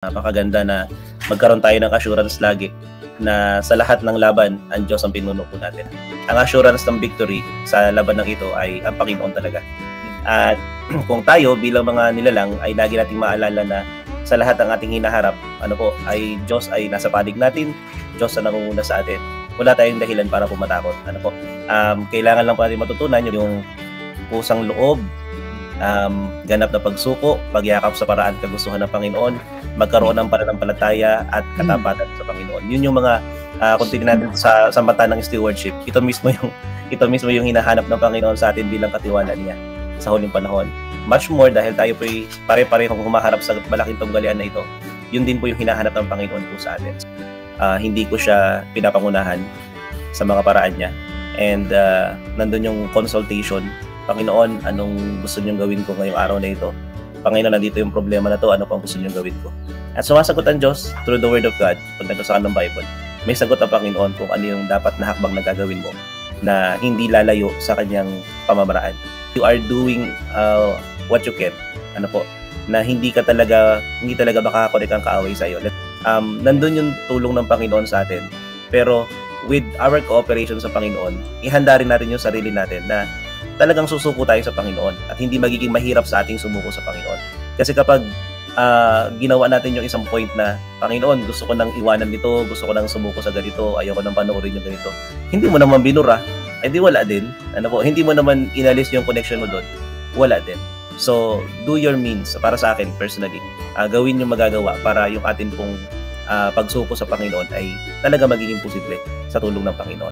Napakaganda na magkaroon tayo ng assurance lagi na sa lahat ng laban, ang Diyos ang pinuno po natin. Ang assurance ng victory sa laban ng ito ay ang Panginoon talaga. At kung tayo bilang mga nilalang ay lagi nating maalala na sa lahat ng ating hinaharap, ay Diyos ay nasa panig natin, Diyos ang nangunguna sa atin. Wala tayong dahilan para pumatakot. Kailangan lang po natin matutunan yung pusang loob, ganap na pagsuko, pagyakap sa paraan kagustuhan ng Panginoon, magkaroon ng pananampalataya at katapatan sa Panginoon. Yun yung mga kung tingnan natin sa mata ng stewardship, ito mismo yung hinahanap ng Panginoon sa atin bilang katiwala niya sa huling panahon. Much more dahil tayo po pare-parehong humaharap sa malaking tunggalian na ito. Yun din po yung hinahanap ng Panginoon po sa atin. Hindi ko siya pinapangunahan sa mga paraan niya. And nandun yung consultation. Panginoon, anong gusto niyong gawin ko ngayong araw na ito? Panginoon, nandito yung problema na to, ano pang gusto niyong gawin ko? At sumasagot ang Diyos through the Word of God. Pag nagbasa ka ng Bible, may sagot ang Panginoon kung ano yung dapat na hakbang na gagawin mo na hindi lalayo sa kanyang pamamaraan. You are doing what you can. Na hindi talaga makakakonek ang kaaway sa iyo. Nandun yung tulong ng Panginoon sa atin. Pero with our cooperation sa Panginoon, ihanda rin natin yung sarili natin na talagang susuko tayo sa Panginoon at hindi magiging mahirap sa ating sumuko sa Panginoon. Kasi kapag ginawa natin yung isang point na, Panginoon, gusto ko nang iwanan nito, gusto ko nang sumuko sa ganito, ayoko nang panoorin yung ganito, hindi mo naman binura, di wala din. Hindi mo naman inalis yung connection mo doon, wala din. So, do your means, para sa akin personally, gawin yung magagawa para yung atin pong pagsuko sa Panginoon ay talaga magiging posible sa tulong ng Panginoon.